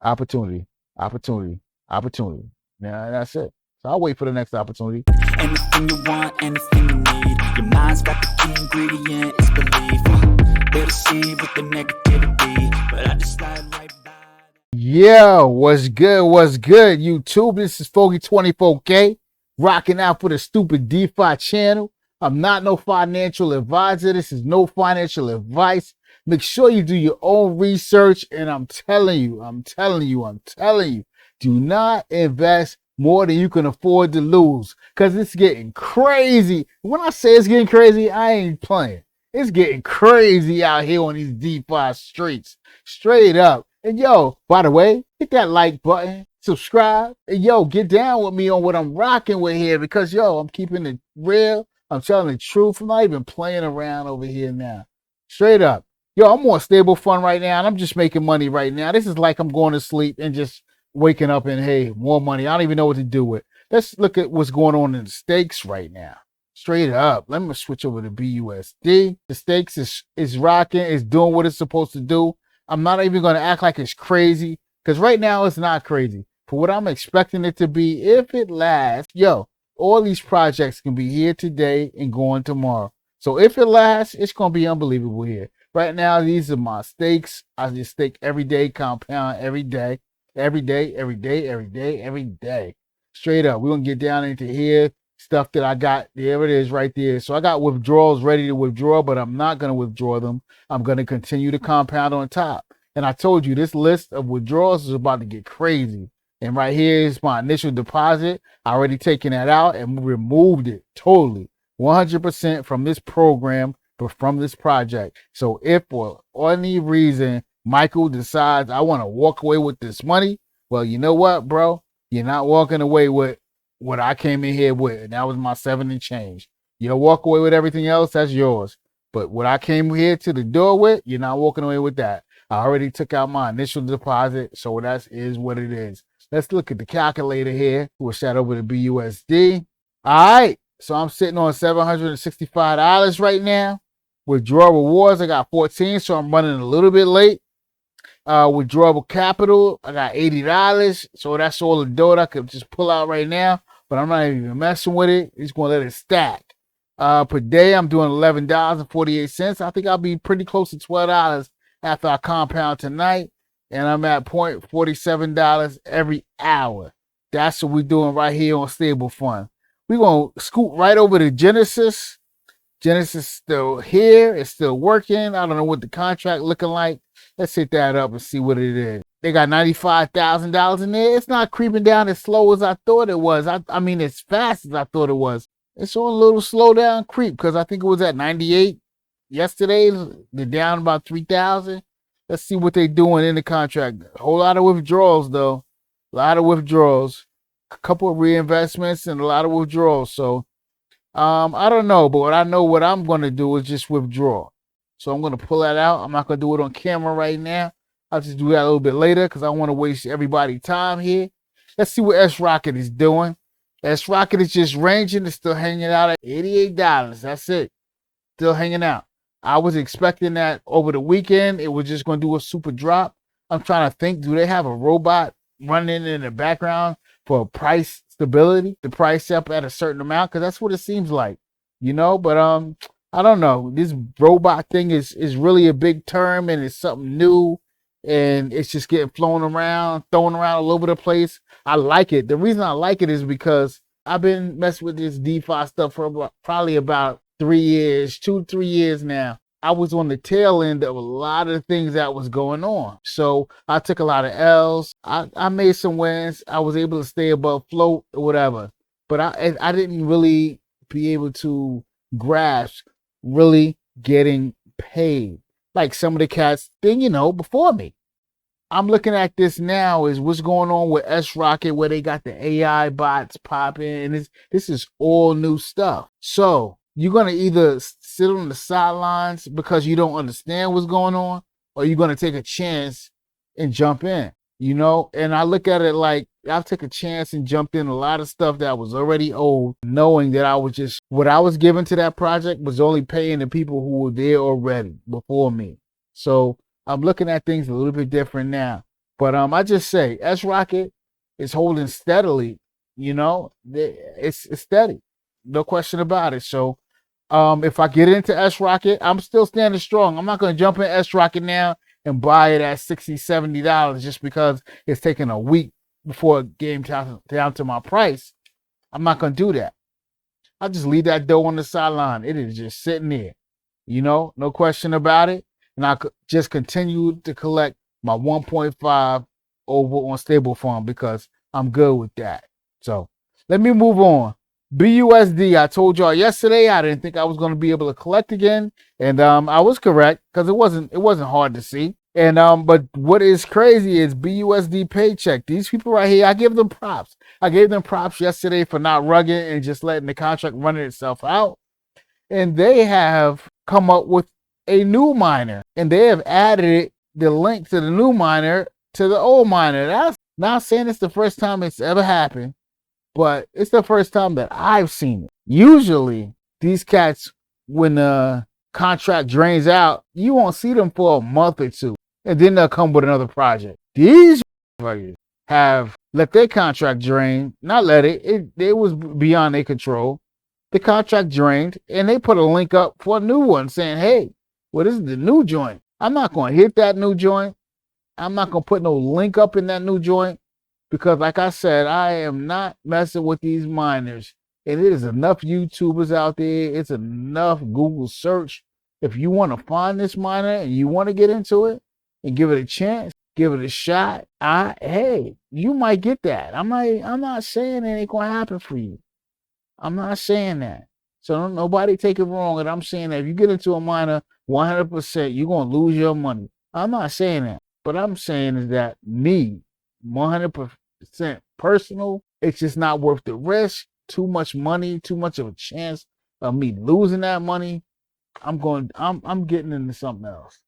opportunity, opportunity, opportunity. Now that's it. So I'll wait for the next opportunity. Anything you want, anything you need. Your mind's got the key ingredient, it's belief. Better see with the negativity, but I just slide right by. Yo, what's good? What's good, YouTube? This is Foggy24K, rocking out for the stupid DeFi channel. I'm not no financial advisor. This is no financial advice. Make sure you do your own research. And I'm telling you, do not invest more than you can afford to lose, because it's getting crazy. When I say it's getting crazy, I ain't playing. It's getting crazy out here on these DeFi streets, straight up. And yo, by the way, hit that like button, subscribe, and yo, get down with me on what I'm rocking with here, because yo, I'm keeping it real. I'm telling the truth. I'm not even playing around over here now. Straight up. Yo, I'm on stable fund right now, and I'm just making money right now. This is like I'm going to sleep and just waking up and, hey, more money. I don't even know what to do with. Let's look at what's going on in the stakes right now. Straight up. Let me switch over to BUSD. The stakes is rocking. It's doing what it's supposed to do. I'm not even going to act like it's crazy, because right now it's not crazy. For what I'm expecting it to be, if it lasts, yo, all these projects can be here today and going tomorrow. So if it lasts, it's going to be unbelievable here. Right now, these are my stakes. I just stake every day, compound every day. Every day. Straight up. We're going to get down into here. Stuff that I got. There it is right there. So I got withdrawals ready to withdraw, but I'm not going to withdraw them. I'm going to continue to compound on top. And I told you, this list of withdrawals is about to get crazy. And right here is my initial deposit. I already taken that out and removed it totally, 100% from this program, but from this project. So if for any reason Michael decides I want to walk away with this money, well, you know what, bro? You're not walking away with what I came in here with, and that was my 7 and change. You'll walk away with everything else, that's yours. But what I came here to the door with, you're not walking away with that. I already took out my initial deposit, so that is what it is. Let's look at the calculator here. We'll shout over to BUSD. All right, so I'm sitting on $765 right now. Withdrawal rewards, I got 14, so I'm running a little bit late. Withdrawable capital, I got $80, so that's all the dough that I could just pull out right now, but I'm not even messing with it. It's going to let it stack. Per day, I'm doing $11.48. I think I'll be pretty close to $12 after I compound tonight, and I'm at $0.47 every hour. That's what we're doing right here on Stable Fund. We're going to scoot right over to Genesis. Genesis still here. It's still working. I don't know what the contract looking like. Let's hit that up and see what it is. They got $95,000 in there. It's not creeping down as slow as I thought it was. I mean, as fast as I thought it was. It's on a little slow down creep, because I think it was at 98 yesterday. They're down about 3,000. Let's see what they're doing in the contract. A whole lot of withdrawals, though. A lot of withdrawals. A couple of reinvestments and a lot of withdrawals. So, I don't know, but what I know what I'm going to do is just withdraw. So I'm going to pull that out. I'm not going to do it on camera right now. I'll just do that a little bit later, because I want to waste everybody's time here. Let's see what srocket is doing. Srocket is just ranging. It's still hanging out at $88. That's it. Still hanging out. I was expecting that over the weekend it was just going to do a super drop. I'm trying to think, do they have a robot running in the background for price stability, the price up at a certain amount? Because that's what it seems like, you know. But I don't know. This robot thing is really a big term, and it's something new, and it's just getting thrown around all over the place. I like it. The reason I like it is because I've been messing with this DeFi stuff for probably about 3 years, 2-3 years now. I was on the tail end of a lot of things that was going on. So I took a lot of L's. I made some wins. I was able to stay above float or whatever. But I didn't really be able to grasp really getting paid like some of the cats thing, before me. I'm looking at this now is what's going on with srocket, where they got the AI bots popping, and this is all new stuff. So you're going to either sit on the sidelines because you don't understand what's going on, or you're going to take a chance and jump in, And I look at it like I'll take a chance and jumped in a lot of stuff that was already old, knowing that what I was given to that project was only paying the people who were there already before me. So I'm looking at things a little bit different now. But I just say srocket is holding steadily. It's steady, no question about it. So if I get into srocket, I'm still standing strong. I'm not going to jump in srocket now and buy it at $60, $70 just because it's taking a week before it came down to my price. I'm not going to do that. I'll just leave that dough on the sideline. It is just sitting there, no question about it. And I could just continue to collect my 1.5 over on Stable Farm because I'm good with that. So let me move on. BUSD, I told y'all yesterday I didn't think I was going to be able to collect again, and I was correct because it wasn't hard to see. And but what is crazy is BUSD Paycheck. These people right here, I give them props. I gave them props yesterday for not rugging and just letting the contract run itself out. And they have come up with a new miner, and they have added the link to the new miner to the old miner. That's not saying it's the first time it's ever happened, but it's the first time that I've seen it. Usually, these cats, when the contract drains out, you won't see them for a month or two, and then they'll come with another project. These have let their contract drain, not let it was beyond their control. The contract drained, and they put a link up for a new one saying, hey, well, this is the new joint. I'm not going to hit that new joint. I'm not going to put no link up in that new joint because, like I said, I am not messing with these miners. And it is enough YouTubers out there. It's enough Google search. If you want to find this miner and you want to get into it and give it a chance, give it a shot, hey, you might get that. I'm not saying it ain't going to happen for you. I'm not saying that. So don't nobody take it wrong. And I'm saying that if you get into a miner 100%, you're going to lose your money. I'm not saying that. But I'm saying is that me, 100% personal, it's just not worth the risk. Too much money, too much of a chance of me losing that money. I'm getting into something else.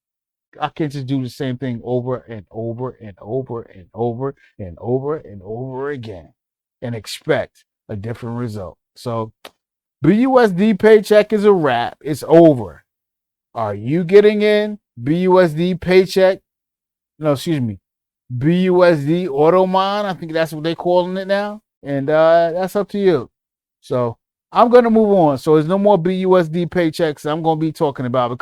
I can't just do the same thing over and over and over and over and over and over again and expect a different result. So BUSD Paycheck is a wrap. It's over. Are you getting in BUSD Paycheck? No, excuse me. BUSD Automine. I think that's what they're calling it now. And that's up to you. So I'm going to move on. So there's no more BUSD Paychecks I'm going to be talking about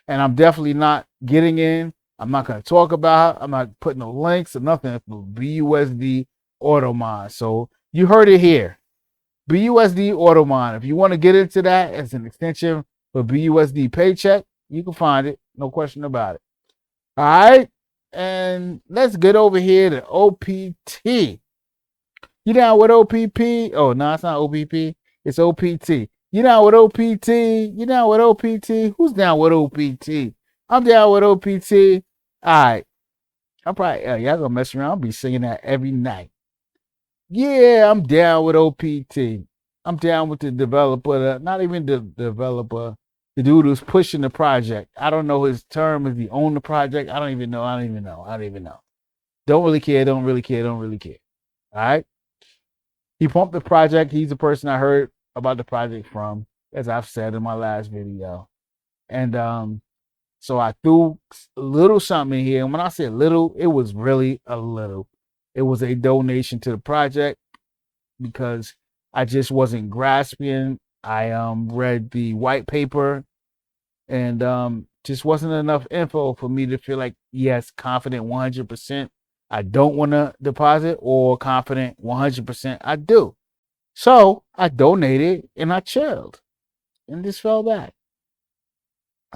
and I'm definitely not getting in. I'm not going to talk about it. I'm not putting no links or nothing for BUSD Automine. So you heard it here. BUSD Automine. If you want to get into that as an extension for BUSD Paycheck, you can find it. No question about it. All right. And let's get over here to OPT. You down with OPP? Oh, no, it's not OPP. It's OPT. You down with OPT? You down with OPT? Who's down with OPT? I'm down with OPT. All right. I'm probably, y'all gonna mess around. I'll be singing that every night. Yeah, I'm down with OPT. I'm down with the developer, not even the developer, the dude who's pushing the project. I don't know his term. Is he own the project? I don't even know. Don't really care. All right. He pumped the project. He's the person I heard about the project from, as I've said in my last video. And so I threw a little something in here. And when I say little, it was really a little. It was a donation to the project because I just wasn't grasping. I read the white paper and just wasn't enough info for me to feel like, yes, confident 100%. I don't want to deposit, or confident 100% I do. So I donated and I chilled and just fell back.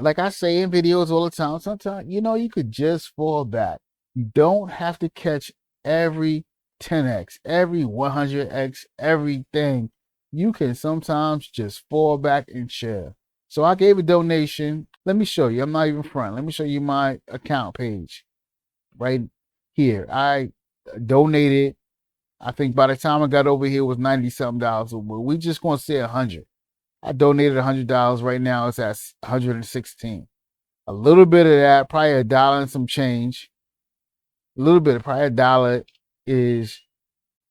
Like I say in videos all the time, sometimes, you could just fall back. You don't have to catch every 10x, every 100x, everything. You can sometimes just fall back and chill. So I gave a donation. Let me show you. I'm not even front. Let me show you my account page right here. I donated. I think by the time I got over here, it was $90-something. But we just gonna say 100. I donated $100. Right now it's at 116. A little bit of that, probably $1 and some change. A little bit, probably $1 is,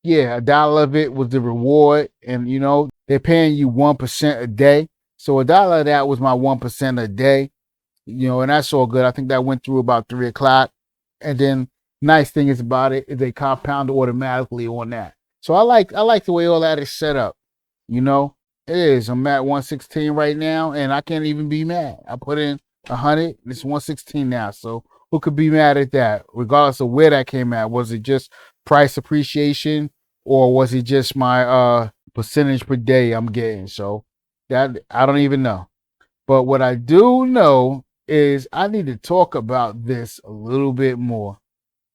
$1 of it was the reward, and they're paying you 1% a day. So $1 of that was my 1% a day. And that's all good. I think that went through about 3 o'clock, and then nice thing is about it is they compound automatically on that. So I like the way all that is set up. You know, it is. I'm at 116 right now, and I can't even be mad. I put in 100. It's 116 now. So who could be mad at that? Regardless of where that came at. Was it just price appreciation, or was it just my percentage per day I'm getting? So that I don't even know. But what I do know is I need to talk about this a little bit more.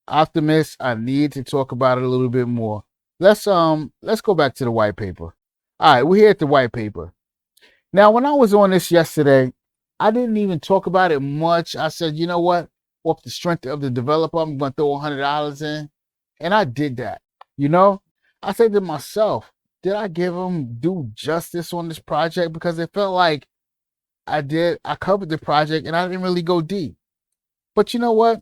Optimus, I need to talk about it a little bit more. Let's go back to the white paper. All right, we're here at the white paper. Now, when I was on this yesterday, I didn't even talk about it much. I said, you know what? Off the strength of the developer, I'm going to throw $100 in. And I did that. You know, I said to myself, did I give him due justice on this project? Because it felt like I covered the project and I didn't really go deep. But you know what?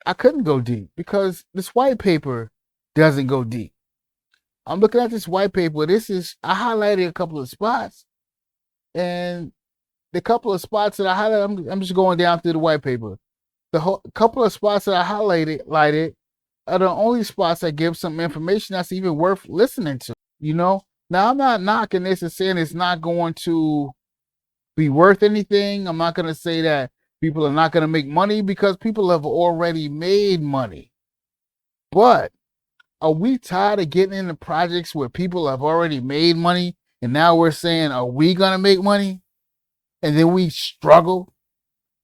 I couldn't go deep because this white paper doesn't go deep. I'm looking at this white paper. I highlighted a couple of spots, and the couple of spots that I highlighted, I'm just going down through the white paper. The couple of spots that I highlighted are the only spots that give some information that's even worth listening to. You know, now I'm not knocking this and saying it's not going to be worth anything. I'm not going to say that people are not going to make money because people have already made money. But are we tired of getting into projects where people have already made money and now we're saying, are we going to make money? And then we struggle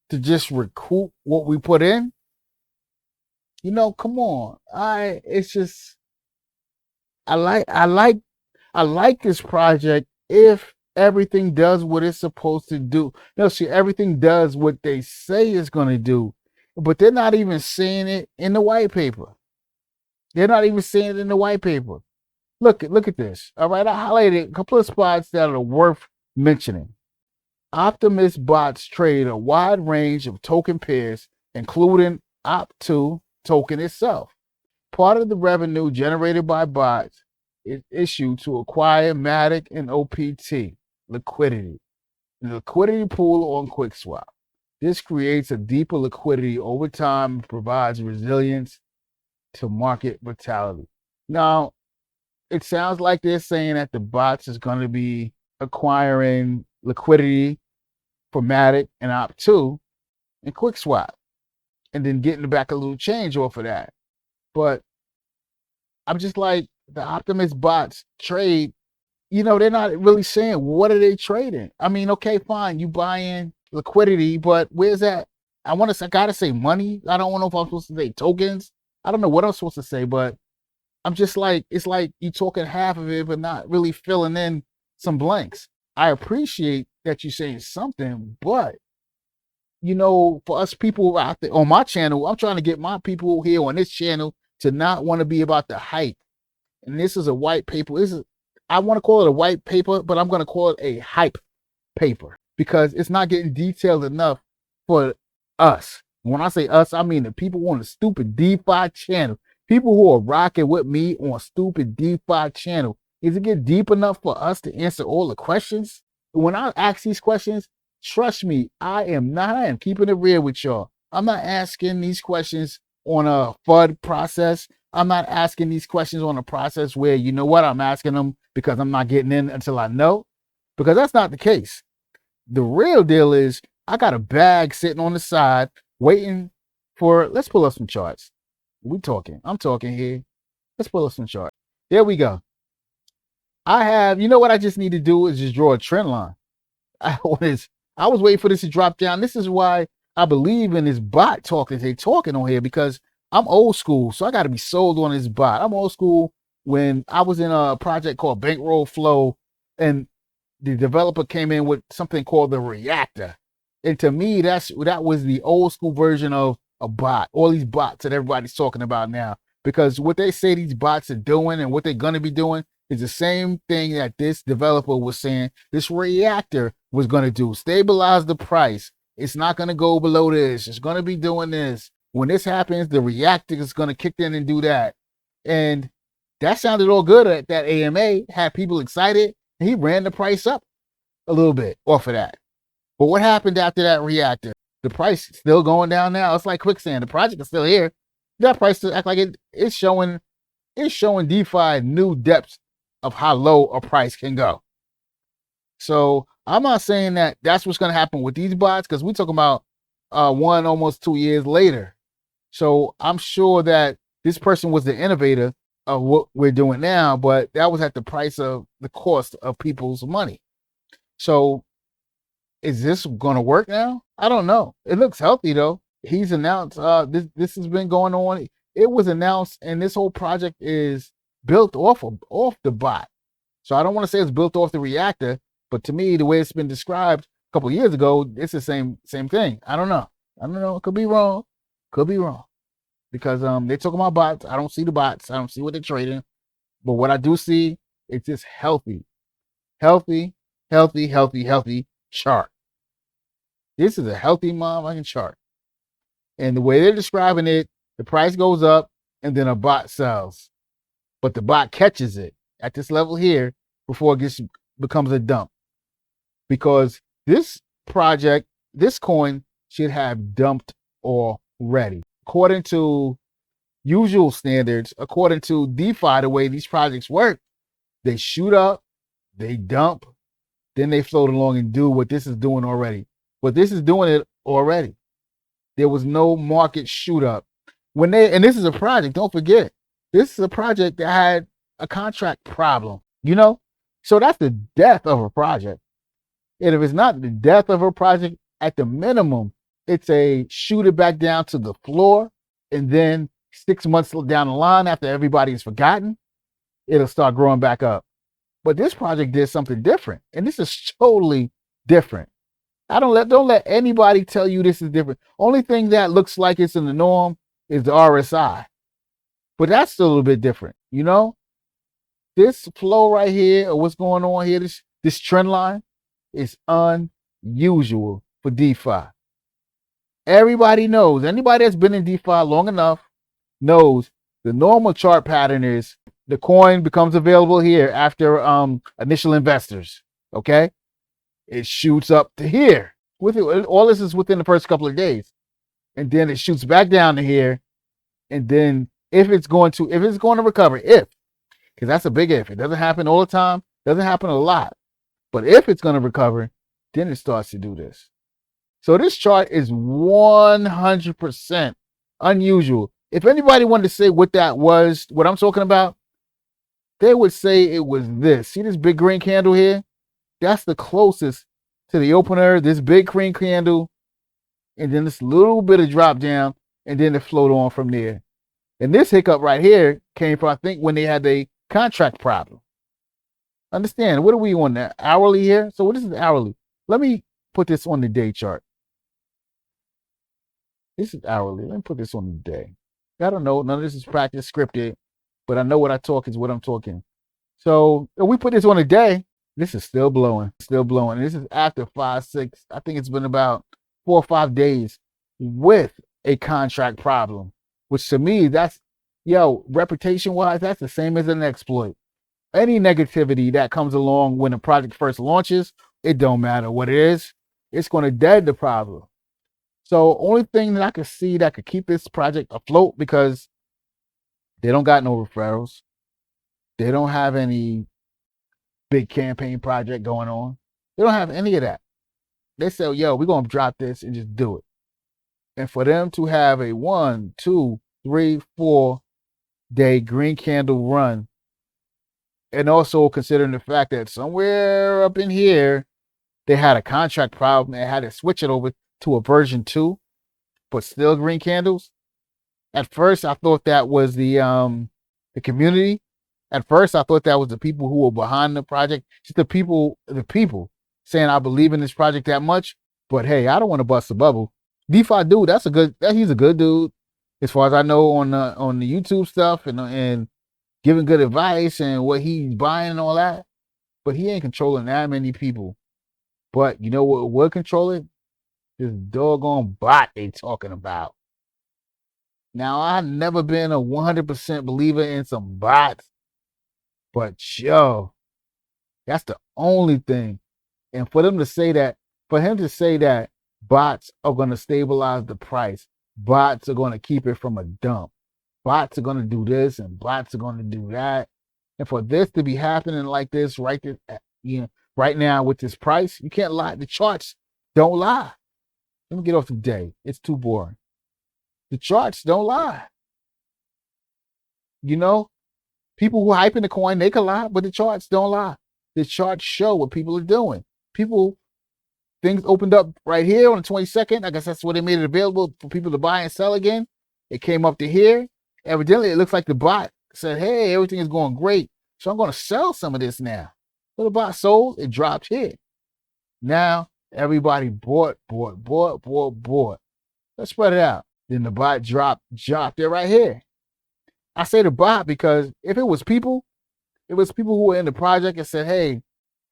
to just recoup what we put in? You know, come on. I like this project if everything does what it's supposed to do. No, see, everything does what they say it's going to do, but they're not even saying it in the white paper. They're not even saying it in the white paper. Look at this. All right, I highlighted a couple of spots that are worth mentioning. Optimus bots trade a wide range of token pairs, including Opt2 token itself. Part of the revenue generated by bots is issued to acquire Matic and OPT liquidity, the liquidity pool on QuickSwap. This creates a deeper liquidity over time and provides resilience to market volatility. Now, it sounds like they're saying that the bots is going to be acquiring liquidity for Matic and Opt2 and QuickSwap, and then getting back a little change off of that. But I'm just like, the Optimus bots trade, you know, they're not really saying what are they trading. I mean, okay, fine, you buy in liquidity, but where's that? I gotta say money. I don't know if I'm supposed to say tokens. I don't know what I'm supposed to say, but I'm just like, it's like you talking half of it, but not really filling in some blanks. I appreciate that you're saying something, but you know, for us people out there on my channel, I'm trying to get my people here on this channel to not want to be about the hype. And this is a white paper. I want to call it a white paper, but I'm going to call it a hype paper because it's not getting detailed enough for us. When I say us, I mean the people on the stupid DeFi channel, people who are rocking with me on stupid DeFi channel. Is it get deep enough for us to answer all the questions? When I ask these questions, trust me, I am keeping it real with y'all. I'm not asking these questions on a FUD process. I'm not asking these questions on a process where, you know what, I'm asking them because I'm not getting in until I know, because that's not the case. The real deal is I got a bag sitting on the side waiting for, let's pull up some charts. I'm talking here. Let's pull up some charts. There we go. You know what I just need to do is just draw a trend line. I was waiting for this to drop down. This is why I believe in this bot talk that they're talking on here, because I'm old school, so I got to be sold on this bot. I'm old school. When I was in a project called Bankroll Flow, and the developer came in with something called the reactor, and to me, that was the old school version of a bot. All these bots that everybody's talking about now, because what they say these bots are doing and what they're going to be doing is the same thing that this developer was saying this reactor was going to do. Stabilize the price. It's not going to go below this. It's going to be doing this. When this happens, the reactor is going to kick in and do that. And that sounded all good at that AMA, had people excited, and he ran the price up a little bit off of that. But what happened after that reactor? The price is still going down now. It's like quicksand. The project is still here. That price to act like it's showing DeFi new depths of how low a price can go. So I'm not saying that that's what's going to happen with these bots, because we're talking about almost 2 years later. So I'm sure that this person was the innovator of what we're doing now, but that was at the price of the cost of people's money. So is this going to work now? I don't know. It looks healthy though. He's announced this has been going on. It was announced, and this whole project is built off the bot. So I don't want to say it's built off the reactor, but to me, the way it's been described a couple of years ago, it's the same thing. I don't know. It could be wrong. Because they're talking about bots. I don't see the bots. I don't see what they're trading. But what I do see, it's just healthy chart. This is a healthy motherfucking chart. And the way they're describing it, the price goes up and then a bot sells. But the bot catches it at this level here before it becomes a dump. Because this project, this coin should have dumped already. According to usual standards, according to DeFi, the way these projects work, they shoot up, they dump, then they float along and do what this is doing already. But this is doing it already. There was no market shoot up. And this is a project, don't forget, this is a project that had a contract problem, So that's the death of a project. And if it's not the death of a project, at the minimum, it's a shoot it back down to the floor. And then 6 months down the line, after everybody is forgotten, it'll start growing back up. But this project did something different. And this is totally different. Don't let anybody tell you this is different. Only thing that looks like it's in the norm is the RSI. But that's still a little bit different, This flow right here, or what's going on here, this trend line is unusual for DeFi. Everybody knows, anybody that's been in DeFi long enough knows the normal chart pattern is the coin becomes available here after initial investors, okay? It shoots up to here. All this is within the first couple of days. And then it shoots back down to here. And then if it's going to recover, because that's a big if. It doesn't happen all the time, doesn't happen a lot. But if it's going to recover, then it starts to do this. So this chart is 100% unusual. If anybody wanted to say what that was, what I'm talking about, they would say it was this. See this big green candle here? That's the closest to the opener, this big green candle, and then this little bit of drop down, and then it flowed on from there. And this hiccup right here came from, I think, when they had a contract problem. Understand, what are we on that? Hourly here? So what is hourly? Let me put this on the day chart. This is hourly. Let me put this on the day. I don't know. None of this is practice scripted, but I know what I talk is what I'm talking. So if we put this on a day, this is still blowing. And this is after 5, 6, I think it's been about 4 or 5 days with a contract problem, which to me, that's, reputation wise, that's the same as an exploit. Any negativity that comes along when a project first launches, it don't matter what it is, it's going to dead the problem. So only thing that I could see that could keep this project afloat, because they don't got no referrals. They don't have any big campaign project going on. They don't have any of that. They say, we're going to drop this and just do it. And for them to have a 1, 2, 3, 4 day green candle run, and also considering the fact that somewhere up in here, they had a contract problem and had to switch it over to a version 2, but still green candles. At first, I thought that was the community. At first, I thought that was the people who were behind the project. Just the people saying, I believe in this project that much. But hey, I don't want to bust a bubble. DeFi dude, he's a good dude. As far as I know on the YouTube stuff and giving good advice and what he's buying and all that. But he ain't controlling that many people. But you know what would control it? This doggone bot they talking about. Now, I've never been a 100% believer in some bots, but that's the only thing. And for him to say that bots are going to stabilize the price, bots are going to keep it from a dump, bots are going to do this and bots are going to do that. And for this to be happening like this right now with this price, you can't lie. The charts don't lie. Let me get off the day. It's too boring. The charts don't lie. You know, people who hyping the coin, they can lie, but the charts don't lie. The charts show what people are doing. Things opened up right here on the 22nd. I guess that's where they made it available for people to buy and sell again. It came up to here. Evidently, it looks like the bot said, hey, everything is going great. So I'm going to sell some of this now. So the bot sold, it dropped here. Now, everybody bought. Let's spread it out. Then the bot dropped it right here. I say the bot because if it was people who were in the project and said, hey,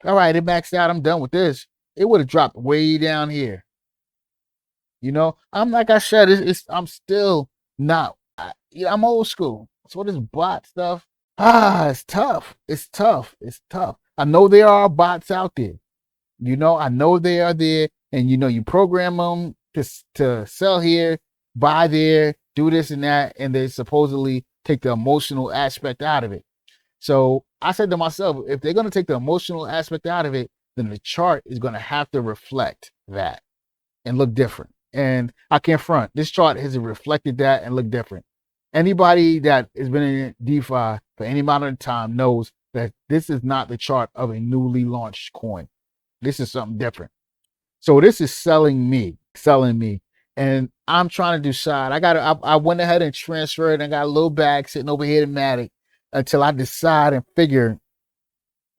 all right, it maxed out, I'm done with this. It would have dropped way down here. You know, I'm like I said, I'm still not, I'm old school. So this bot stuff, it's tough. It's tough. I know there are bots out there. You know, I know they are there. And, you know, you program them to sell here, buy there, do this and that. And they supposedly take the emotional aspect out of it. So I said to myself, if they're going to take the emotional aspect out of it, then the chart is going to have to reflect that and look different. And I can't front. This chart has reflected that and looked different. Anybody that has been in DeFi for any amount of time knows that this is not the chart of a newly launched coin. This is something different. So this is selling me. And I'm trying to decide. I went ahead and transferred and got a little bag sitting over here to Matic until I decide and figure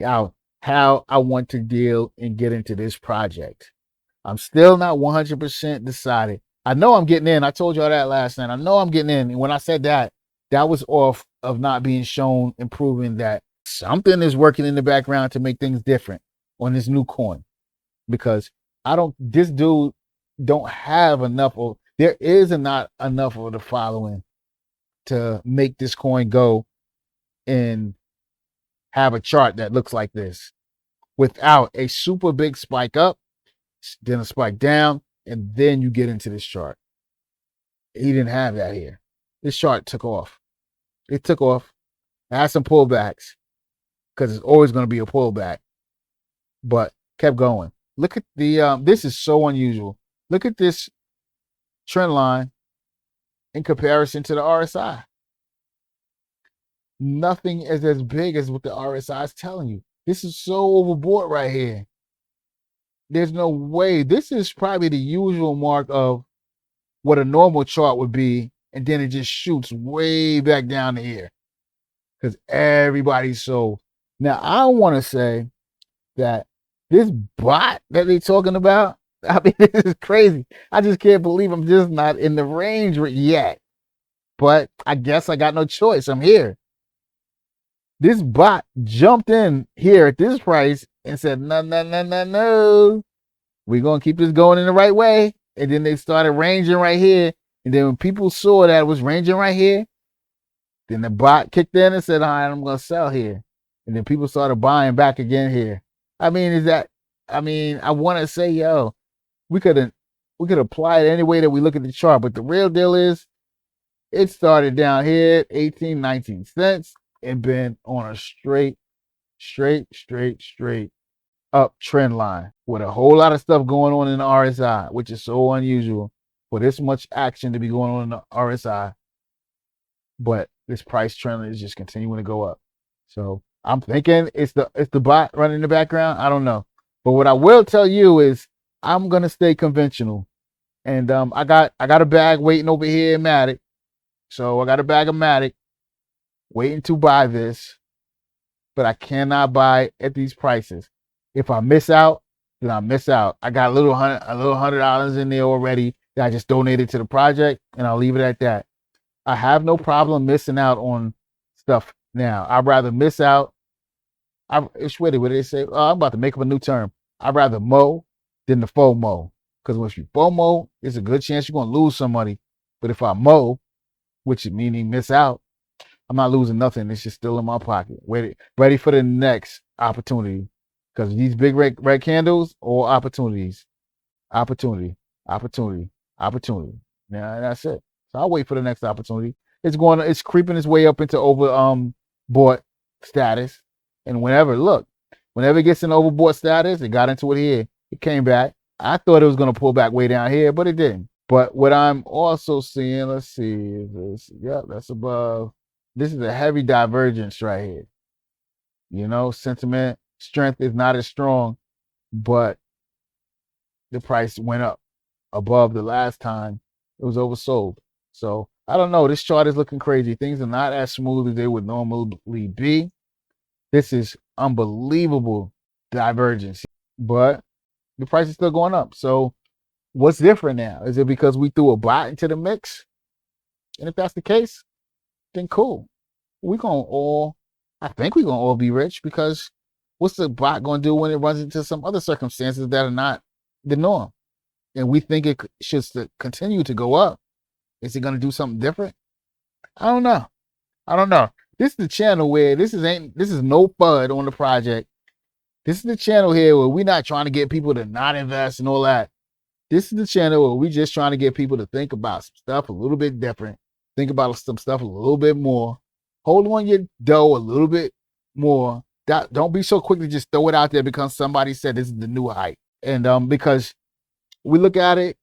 out how I want to deal and get into this project. I'm still not 100% decided. I know I'm getting in. I told y'all that last night. I know I'm getting in. And when I said that, that was off of not being shown and proving that something is working in the background to make things different on this new coin. Because this dude don't have enough of, there is not enough of the following to make this coin go and have a chart that looks like this without a super big spike up, then a spike down, and then you get into this chart. He didn't have that here. This chart took off. It took off. It had some pullbacks because it's always going to be a pullback, but kept going. Look at the, this is so unusual. Look at this trend line in comparison to the RSI. Nothing is as big as what the RSI is telling you. This is so overboard right here. There's no way. This is probably the usual mark of what a normal chart would be, and then it just shoots way back down to here because everybody's so. Now, I want to say that this bot that they're talking about, I mean, this is crazy. I just can't believe I'm just not in the range yet. But I guess I got no choice. I'm here. This bot jumped in here at this price and said, no. We're going to keep this going in the right way. And then they started ranging right here. And then when people saw that it was ranging right here, then the bot kicked in and said, all right, I'm going to sell here. And then people started buying back again here. I mean, I want to say, yo, we could apply it any way that we look at the chart. But the real deal is it started down here at 18, 19 cents and been on a straight up trend line with a whole lot of stuff going on in the RSI, which is so unusual for this much action to be going on in the RSI. But this price trend is just continuing to go up. So I'm thinking it's the bot running in the background. I don't know. But what I will tell you is I'm gonna stay conventional. And I got a bag waiting over here in Matic. So I got a bag of Matic waiting to buy this, but I cannot buy at these prices. If I miss out, then I miss out. I got a little $100 in there already that I just donated to the project, and I'll leave it at that. I have no problem missing out on stuff now. I'd rather miss out. It's what they say. Oh, I'm about to make up a new term. I'd rather mow than the FOMO. Because if you FOMO, there's a good chance you're going to lose some money. But if I mow, which meaning miss out, I'm not losing nothing. It's just still in my pocket. Ready for the next opportunity. Because these big red candles, all opportunities. Opportunity. Now that's it. So I'll wait for the next opportunity. it's creeping its way up into overbought status. And whenever it gets in overbought status, it got into it here. It came back. I thought it was gonna pull back way down here, but it didn't. But what I'm also seeing, let's see, is this, yep, that's above. This is a heavy divergence right here. You know, sentiment strength is not as strong, but the price went up above the last time it was oversold. So I don't know. This chart is looking crazy. Things are not as smooth as they would normally be. This is unbelievable divergence, but the price is still going up. So what's different now? Is it because we threw a bot into the mix? And if that's the case, then cool. I think we're gonna all be rich, because what's the bot gonna do when it runs into some other circumstances that are not the norm? And we think it should continue to go up. Is it gonna do something different? I don't know. This is the channel where this is no FUD on the project. This is the channel here where we're not trying to get people to not invest and all that. This is the channel where we're just trying to get people to think about some stuff a little bit different. Think about some stuff a little bit more. Hold on your dough a little bit more. Don't be so quick to just throw it out there because somebody said this is the new hype. And because we look at it,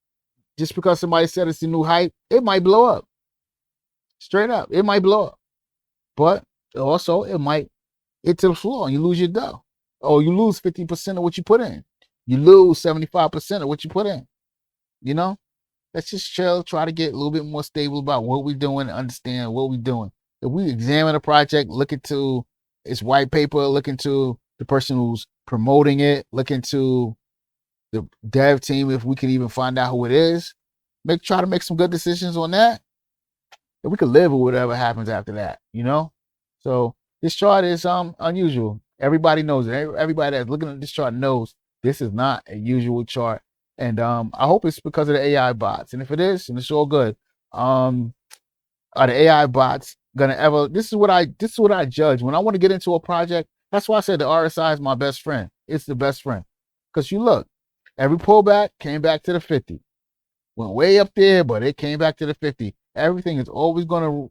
just because somebody said it's the new hype, it might blow up. Straight up, it might blow up. But also, it might hit to the floor and you lose your dough. Or you lose 50% of what you put in. You lose 75% of what you put in. You know? Let's just chill, try to get a little bit more stable about what we're doing, understand what we're doing. If we examine a project, look into its white paper, look into the person who's promoting it, look into the dev team, if we can even find out who it is, try to make some good decisions on that. And we could live with whatever happens after that, you know? So this chart is unusual. Everybody knows it. Everybody that's looking at this chart knows this is not a usual chart. And I hope it's because of the AI bots. And if it is, and it's all good, are the AI bots gonna ever? This is what I judge when I want to get into a project. That's why I said the RSI is my best friend. It's the best friend, because you look, every pullback came back to the 50, went way up there, but it came back to the 50. Everything is always gonna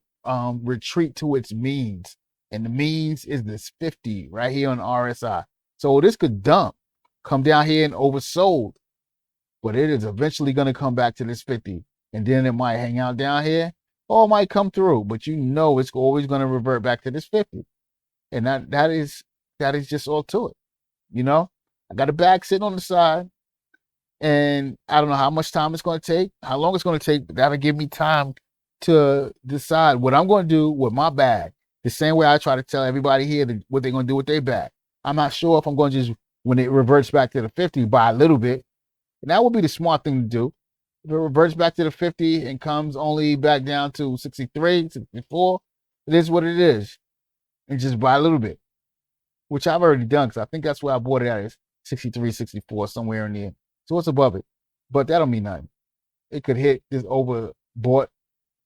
retreat to its means, and the means is this 50 right here on RSI. So this could come down here and oversold. But it is eventually going to come back to this 50. And then it might hang out down here, or it might come through. But you know it's always going to revert back to this 50. And that is just all to it. You know? I got a bag sitting on the side. And I don't know how much time it's going to take, how long it's going to take, but that'll give me time to decide what I'm going to do with my bag. The same way I try to tell everybody here what they're going to do with their bag. I'm not sure if I'm going to just, when it reverts back to the 50, buy a little bit. And that would be the smart thing to do. If it reverts back to the 50 and comes only back down to 63, 64, it is what it is. And just buy a little bit, which I've already done, because I think that's where I bought it at, is 63, 64, somewhere in there. So it's above it. But that don't mean nothing. It could hit this overbought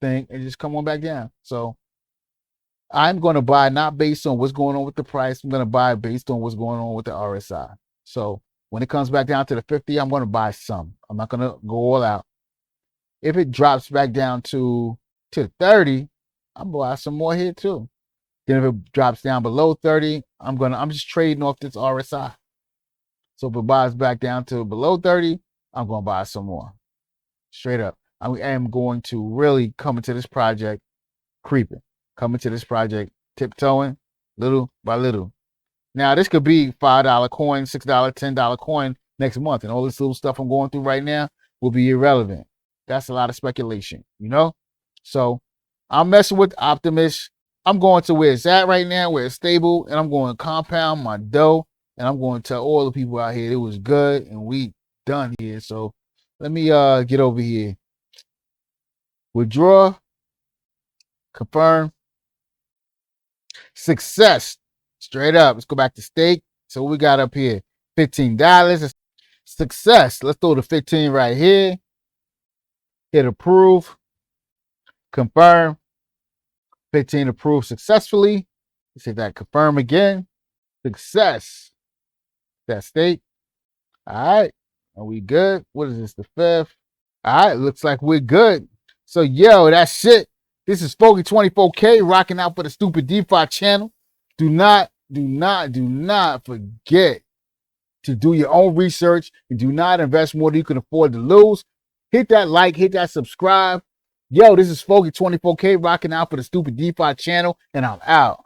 thing and just come on back down. So I'm going to buy not based on what's going on with the price. I'm going to buy based on what's going on with the RSI. So when it comes back down to the 50, I'm going to buy some. I'm not going to go all out. If it drops back down to 30, I'm going to buy some more here too. Then if it drops down below 30, I'm just trading off this RSI. So if it buys back down to below 30, I'm going to buy some more. Straight up. I am going to really come into this project creeping. Come into this project tiptoeing little by little. Now, this could be $5 coin, $6, $10 coin next month. And all this little stuff I'm going through right now will be irrelevant. That's a lot of speculation, you know? So I'm messing with Optimus. I'm going to where it's at right now, where it's stable. And I'm going to compound my dough. And I'm going to tell all the people out here it was good and we done here. So let me get over here. Withdraw. Confirm. Success. Straight up. Let's go back to stake. So we got up here $15. Success. Let's throw the 15 right here. Hit approve. Confirm. 15 approved successfully. Let's hit that confirm again. Success. That stake. All right. Are we good? What is this? The 5th. All right. Looks like we're good. So, yo, that's it. This is Foggy 24K rocking out for the Stupid DeFi channel. Do not forget to do your own research and do not invest more than you can afford to lose. Hit that like, hit that subscribe. Yo, this is Foggy 24K rocking out for the Stupid DeFi channel, and I'm out.